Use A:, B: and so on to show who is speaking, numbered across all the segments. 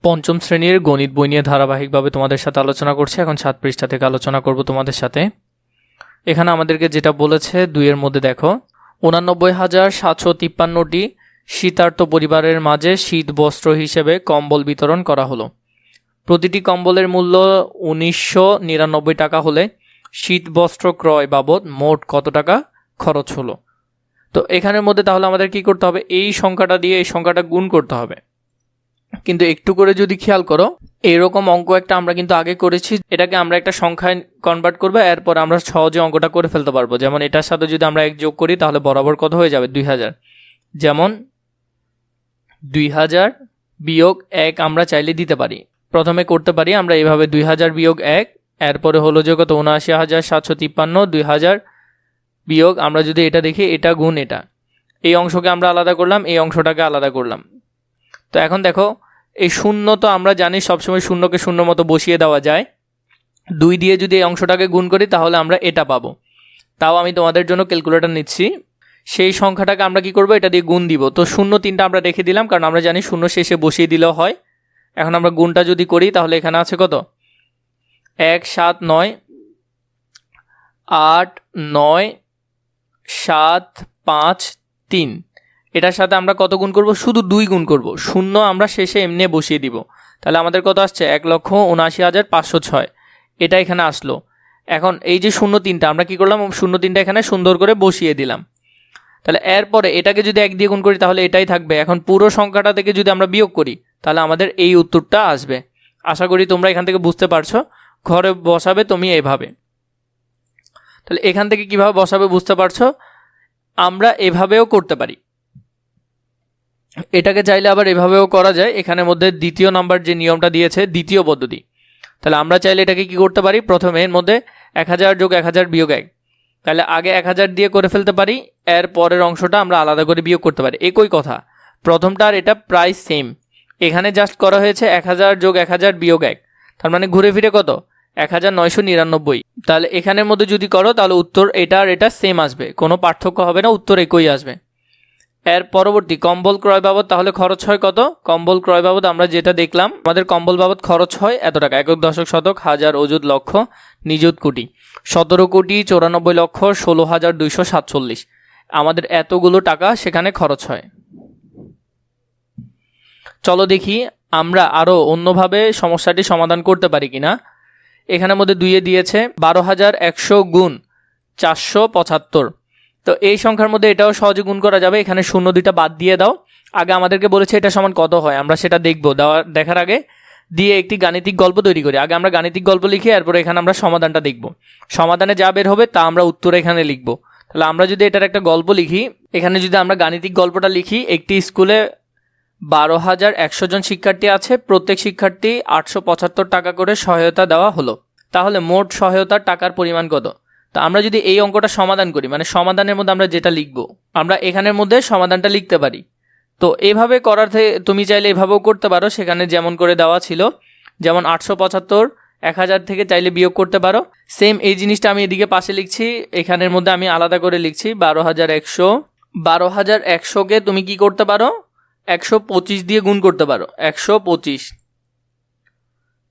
A: পঞ্চম শ্রেণীর গণিত বই নিয়ে ধারাবাহিকভাবে তোমাদের সাথে আলোচনা করছি। এখন 7 পৃষ্ঠা থেকে আলোচনা করব তোমাদের সাথে। এখানে আমাদেরকে যেটা বলেছে 2 এর মধ্যে দেখো 89,753টি শীতার্ত পরিবারের মাঝে শীত বস্ত্র হিসেবে কম্বল বিতরণ করা হলো। প্রতিটি কম্বলের মূল্য 1999 টাকা হলে শীত বস্ত্র ক্রয় বাবদ মোট কত টাকা খরচ হলো। তো এখানের মধ্যে তাহলে আমাদের কি করতে হবে, এই সংখ্যাটা দিয়ে এই সংখ্যাটা গুণ করতে হবে। কিন্তু একটু করে যদি খেয়াল করো, এরকম অঙ্ক একটা আমরা কিন্তু আগে করেছি, এটাকে আমরা একটা সংখ্যায় কনভার্ট করবো, এরপর আমরা সহজে অঙ্কটা করে ফেলতে পারবো। যেমন এটার সাথে যদি আমরা 1 যোগ করি তাহলে বরাবর কত হয়ে যাবে, 2000। যেমন 2000 বিয়োগ 1 আমরা চাইলে দিতে পারি। প্রথমে করতে পারি আমরা এইভাবে 2000 বিয়োগ 1, এরপরে হলো যে কত 79,753, 2000 বিয়োগ আমরা যদি এটা দেখি এটা গুণ এটা, এই অংশকে আমরা আলাদা করলাম, এই অংশটাকে আলাদা করলাম। তো এখন দেখো এই শূন্য তো আমরা জানি সবসময় শূন্যকে শূন্য মতো বসিয়ে দেওয়া যায়। 2 দিয়ে যদি এই অংশটাকে গুণ করি তাহলে আমরা এটা পাবো। তাও আমি তোমাদের জন্য ক্যালকুলেটর নিচ্ছি। সেই সংখ্যাটাকে আমরা কি করব, এটা দিয়ে গুণ দিব। তো 0-3টা আমরা রেখে দিলাম, কারণ আমরা জানি শূন্য শেষে বসিয়ে দিলেও হয়। এখন আমরা গুণটা যদি করি তাহলে এখানে আছে কত, 1 7 9 8 9 7 5 3। এটার সাথে আমরা কত গুণ করব, শুধু 2 গুণ করব, শূন্য আমরা শেষে এমনি বসিয়ে দিব। তাহলে আমাদের কত আসছে, 1,79,506, এটা এখানে আসলো। এখন এই যে 0-3টা আমরা কি করলাম, 0-3টা এখানে সুন্দর করে বসিয়ে দিলাম। তাহলে এরপরে এটাকে যদি 1 দিয়ে গুণ করি তাহলে এটাই থাকবে। এখন পুরো সংখ্যাটা থেকে যদি আমরা বিয়োগ করি তাহলে আমাদের এই উত্তরটা আসবে। আশা করি তোমরা এখান থেকে বুঝতে পারছো। ঘরে বসাবে তুমি এভাবে। তাহলে এখান থেকে কিভাবে বসাবে বুঝতে পারছো। আমরা এভাবেও করতে পারি, এটাকে চাইলে আবার এভাবেও করা যায়। এখানের মধ্যে দ্বিতীয় নাম্বার যে নিয়মটা দিয়েছে, দ্বিতীয় পদ্ধতি। তাহলে আমরা চাইলে এটাকে কি করতে পারি, প্রথমে এর মধ্যে 1000 যোগ 1000 বিয়োগ 1, তাহলে আগে 1000 দিয়ে করে ফেলতে পারি, এর পরের অংশটা আমরা আলাদা করে বিয়োগ করতে পারি। একই কথা, প্রথমটা আর এটা প্রায় সেম। এখানে জাস্ট করা হয়েছে 1000 যোগ 1000 বিয়োগ 1, তার মানে ঘুরে ফিরে কত, 1999। তাহলে এখানের মধ্যে যদি করো তাহলে উত্তর এটা আর এটা সেম আসবে, কোনো পার্থক্য হবে না, উত্তর একই আসবে। এর পরবর্তী কম্বল ক্রয় বাবদ তাহলে খরচ হয় কত, কম্বল ক্রয় বাবদ আমরা যেটা দেখলাম, আমাদের কম্বল বাবদ খরচ হয় এত টাকা। একক, দশক, শতক, হাজার, অযুত, লক্ষ, নিযুত, কোটি। 17,94,16,247 আমাদের এতগুলো টাকা সেখানে খরচ হয়। চলো দেখি আমরা আরও অন্যভাবে সমস্যাটি সমাধান করতে পারি কিনা। এখানের মধ্যে 2 দিয়েছে 12,100 গুণ 475। তো এই সংখ্যার মধ্যে এটাও সহজে গুণ করা যাবে। এখানে 0-2টা বাদ দিয়ে দাও। আগে আমাদেরকে বলেছে এটা সমান কত হয়, আমরা সেটা দেখবো। দেখার আগে দিয়ে একটি গাণিতিক গল্প তৈরি করি। আগে আমরা গাণিতিক গল্প লিখি, এরপরে এখানে আমরা সমাধানটা দেখব। সমাধানে যা বের হবে তা আমরা উত্তরে এখানে লিখব। তাহলে আমরা যদি এটার একটা গল্প লিখি, এখানে যদি আমরা গাণিতিক গল্পটা লিখি, একটি স্কুলে 12,100 জন শিক্ষার্থী আছে, প্রত্যেক শিক্ষার্থী 875 টাকা করে সহায়তা দেওয়া হলো। তাহলে মোট সহায়তার টাকার পরিমাণ কত। তা আমরা যদি এই অঙ্কটা সমাধান করি, মানে সমাধানের মধ্যে আমরা যেটা লিখব, আমরা এখানের মধ্যে সমাধানটা লিখতে পারি। তো এভাবে করার থেকে তুমি চাইলে এভাবেও করতে পারো, সেখানে যেমন করে দেওয়া ছিল, যেমন 875 1000 থেকে চাইলে বিয়োগ করতে পারো। সেম এই জিনিসটা আমি এদিকে পাশে লিখছি, এখানের মধ্যে আমি আলাদা করে লিখছি 12,100কে তুমি কি করতে পারো, 125 দিয়ে গুণ করতে পারো, 125।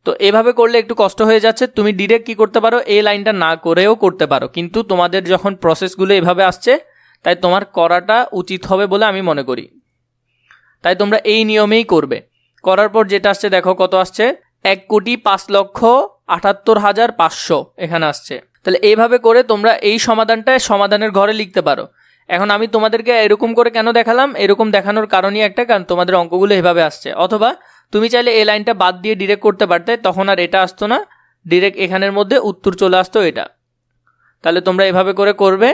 A: তো এভাবে করলে একটু কষ্ট হয়ে যাচ্ছে, তুমি ডিরেক্ট কি করতে পারো, এই লাইনটা না করেও করতে পারো। কিন্তু তোমাদের যখন প্রসেসগুলো এভাবে আসছে, তাই তোমার করাটা উচিত হবে বলে আমি মনে করি। তাই তোমরা এই নিয়মেই করবে। করার পর যেটা আসছে দেখো কত আসছে, 1,05,78,500 এখানে আসছে। তাহলে এইভাবে করে তোমরা এই সমাধানটা সমাধানের ঘরে লিখতে পারো। এখন আমি তোমাদেরকে এরকম করে কেন দেখালাম, এরকম দেখানোর কারণই একটা, কারণ তোমাদের অঙ্কগুলো এভাবে আসছে। অথবা তুমি চাইলে এই লাইনটা বাদ দিয়ে ডিরেক্ট করতে পারতে, তখন আর এটা আসতো না, ডিরেক্ট এখানের মধ্যে উত্তর চলে আসতো এটা। তাহলে তোমরা এভাবে করে করবে।